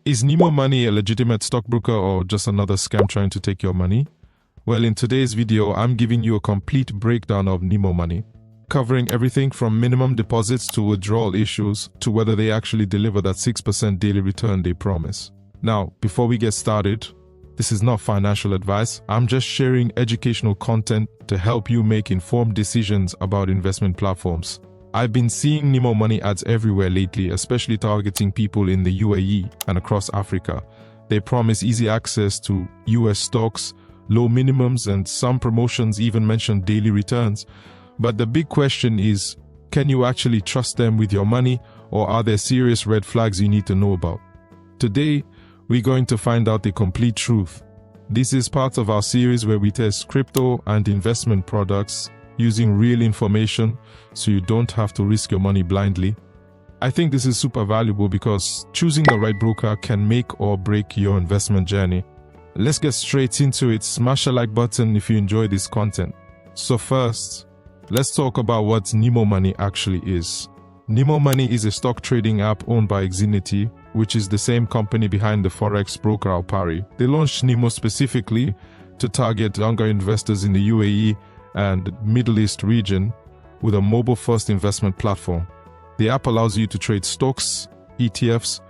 Is Nemo Money a legitimate stockbroker or just another scam trying to take your money? Well, in today's video, I'm giving you a complete breakdown of Nemo Money, covering everything from minimum deposits to withdrawal issues to whether they actually deliver that 6% daily return they promise. Now, before we get started, this is not financial advice. I'm just sharing educational content to help you make informed decisions about investment platforms. I've been seeing Nemo Money ads everywhere lately, especially targeting people in the UAE and across Africa. They promise easy access to US stocks, low minimums, and some promotions even mention daily returns. But the big question is, can you actually trust them with your money, or are there serious red flags you need to know about? Today, we're going to find out the complete truth. This is part of our series where we test crypto and investment products using real information so you don't have to risk your money blindly. I think this is super valuable because choosing the right broker can make or break your investment journey. Let's get straight into it. Smash the like button if you enjoy this content. So first, let's talk about what Nemo Money actually is. Nemo Money is a stock trading app owned by Xfinity, which is the same company behind the forex broker Alpari. They launched Nemo specifically to target younger investors in the UAE and Middle East region with a mobile-first investment platform. The app allows you to trade stocks, ETFs,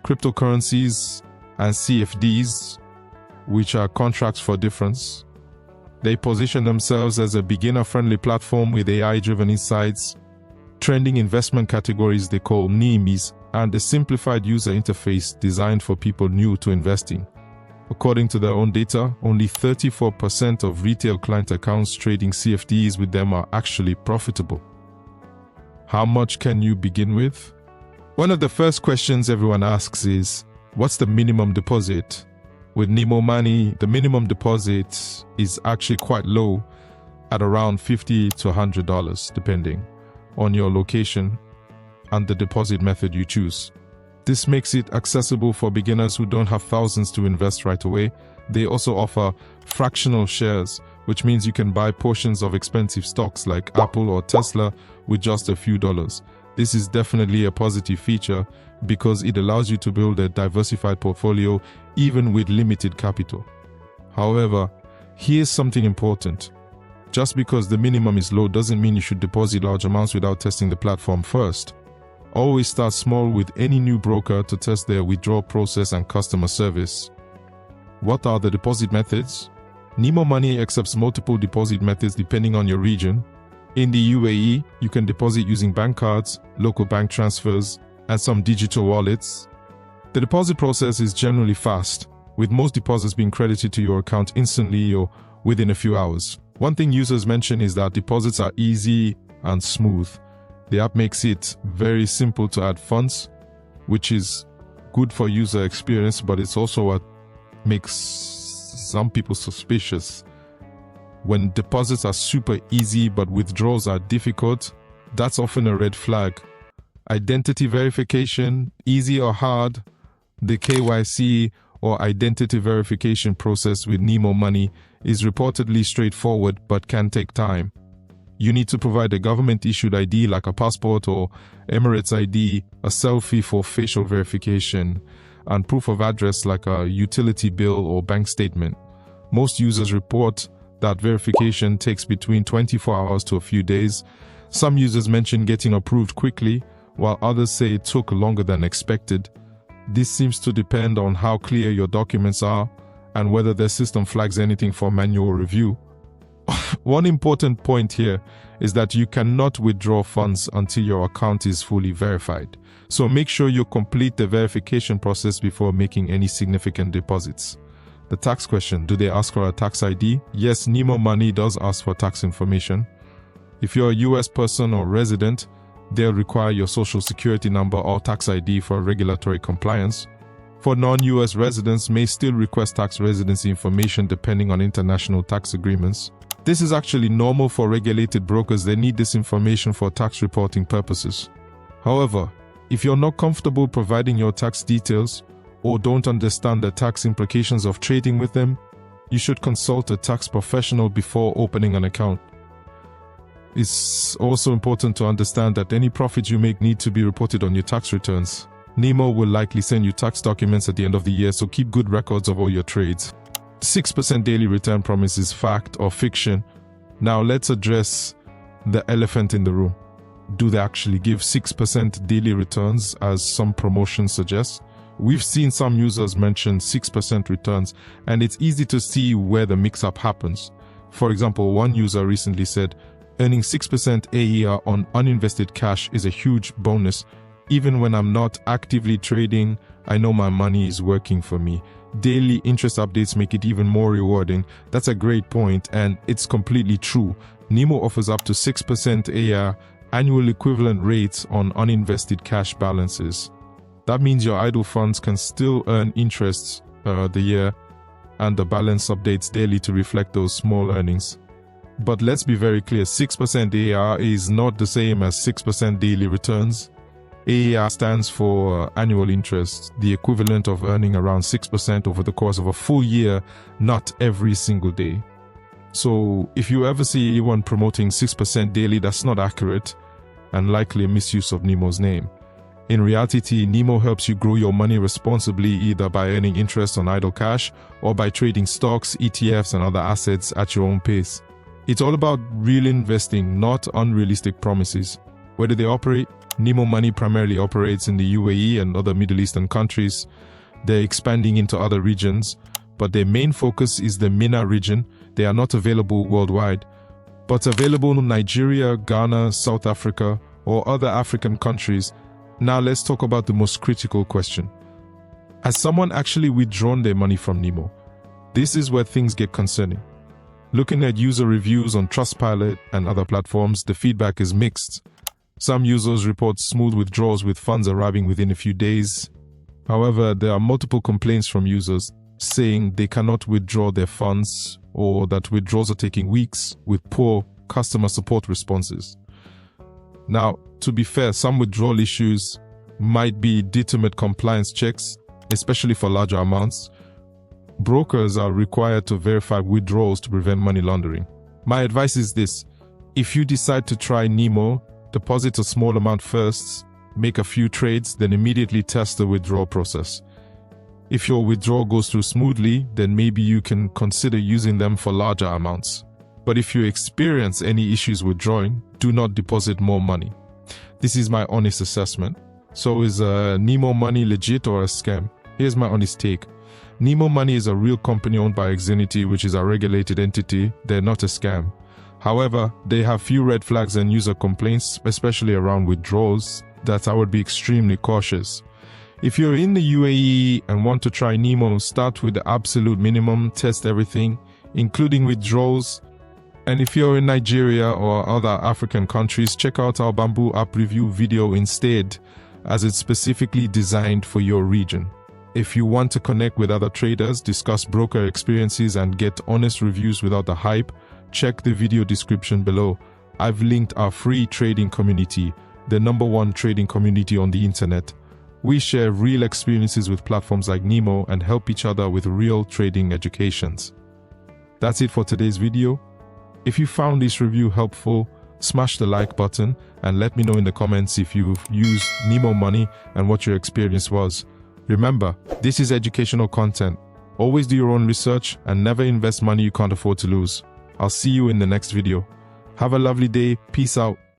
cryptocurrencies, and CFDs, which are contracts for difference. They position themselves as a beginner-friendly platform with AI-driven insights, trending investment categories they call NEMIs, and a simplified user interface designed for people new to investing. According to their own data, only 34% of retail client accounts trading CFDs with them are actually profitable. How much can you begin with? One of the first questions everyone asks is, what's the minimum deposit? With Nemo Money, the minimum deposit is actually quite low at around $50 to $100, depending on your location and the deposit method you choose. This makes it accessible for beginners who don't have thousands to invest right away. They also offer fractional shares, which means you can buy portions of expensive stocks like Apple or Tesla with just a few dollars. This is definitely a positive feature because it allows you to build a diversified portfolio even with limited capital. However, here's something important. Just because the minimum is low doesn't mean you should deposit large amounts without testing the platform first. Always start small with any new broker to test their withdrawal process and customer service. What are the deposit methods? Nemo Money accepts multiple deposit methods depending on your region. In the UAE, you can deposit using bank cards, local bank transfers, and some digital wallets. The deposit process is generally fast, with most deposits being credited to your account instantly or within a few hours. One thing users mention is that deposits are easy and smooth. The app makes it very simple to add funds, which is good for user experience, but it's also what makes some people suspicious. When deposits are super easy but withdrawals are difficult, that's often a red flag. Identity verification, easy or hard? The KYC or identity verification process with Nemo Money is reportedly straightforward but can take time. You need to provide a government-issued ID like a passport or Emirates ID, a selfie for facial verification, and proof of address like a utility bill or bank statement. Most users report that verification takes between 24 hours to a few days. Some users mention getting approved quickly, while others say it took longer than expected. This seems to depend on how clear your documents are and whether their system flags anything for manual review. One important point here is that you cannot withdraw funds until your account is fully verified. So make sure you complete the verification process before making any significant deposits. The tax question, do they ask for a tax ID? Yes, Nemo Money does ask for tax information. If you're a US person or resident, they'll require your social security number or tax ID for regulatory compliance. For non-US residents, may still request tax residency information depending on international tax agreements. This is actually normal for regulated brokers. They need this information for tax reporting purposes. However, if you're not comfortable providing your tax details or don't understand the tax implications of trading with them, you should consult a tax professional before opening an account. It's also important to understand that any profits you make need to be reported on your tax returns. Nemo will likely send you tax documents at the end of the year, so keep good records of all your trades. 6% daily return promise is fact or fiction? Now let's address the elephant in the room. Do they actually give 6% daily returns as some promotions suggest? We've seen some users mention 6% returns, and it's easy to see where the mix-up happens. For example, one user recently said, earning 6% AER on uninvested cash is a huge bonus. Even when I'm not actively trading, I know my money is working for me. Daily interest updates make it even more rewarding. That's a great point, and it's completely true. Nemo offers up to 6% AER annual equivalent rates on uninvested cash balances. That means your idle funds can still earn interest the year, and the balance updates daily to reflect those small earnings. But let's be very clear, 6% AER is not the same as 6% daily returns. AER stands for annual interest, the equivalent of earning around 6% over the course of a full year, not every single day. So if you ever see anyone promoting 6% daily, that's not accurate and likely a misuse of Nemo's name. In reality, Nemo helps you grow your money responsibly, either by earning interest on idle cash or by trading stocks, ETFs, and other assets at your own pace. It's all about real investing, not unrealistic promises. Where do they operate? Nemo Money primarily operates in the UAE and other Middle Eastern countries. They're expanding into other regions, but their main focus is the MENA region. They are not available worldwide, but available in Nigeria, Ghana, South Africa, or other African countries. Now let's talk about the most critical question. Has someone actually withdrawn their money from Nemo? This is where things get concerning. Looking at user reviews on Trustpilot and other platforms, the feedback is mixed. Some users report smooth withdrawals with funds arriving within a few days. However, there are multiple complaints from users saying they cannot withdraw their funds or that withdrawals are taking weeks with poor customer support responses. Now, to be fair, some withdrawal issues might be legitimate compliance checks, especially for larger amounts. Brokers are required to verify withdrawals to prevent money laundering. My advice is this: if you decide to try Nemo, deposit a small amount first, make a few trades, then immediately test the withdrawal process. If your withdrawal goes through smoothly, then maybe you can consider using them for larger amounts. But if you experience any issues withdrawing, do not deposit more money. This is my honest assessment. So is Nemo Money legit or a scam? Here's my honest take. Nemo Money is a real company owned by Xfinity, which is a regulated entity. They're not a scam. However, they have few red flags and user complaints, especially around withdrawals, that I would be extremely cautious. If you're in the UAE and want to try Nemo, start with the absolute minimum, test everything, including withdrawals. And if you're in Nigeria or other African countries, check out our Bamboo app review video instead, as it's specifically designed for your region. If you want to connect with other traders, discuss broker experiences, and get honest reviews without the hype, check the video description below. I've linked our free trading community, the #1 trading community on the internet. We share real experiences with platforms like Nemo and help each other with real trading educations. That's it for today's video. If you found this review helpful, smash the like button and let me know in the comments if you've used Nemo Money and what your experience was. Remember, this is educational content. Always do your own research and never invest money you can't afford to lose. I'll see you in the next video. Have a lovely day. Peace out.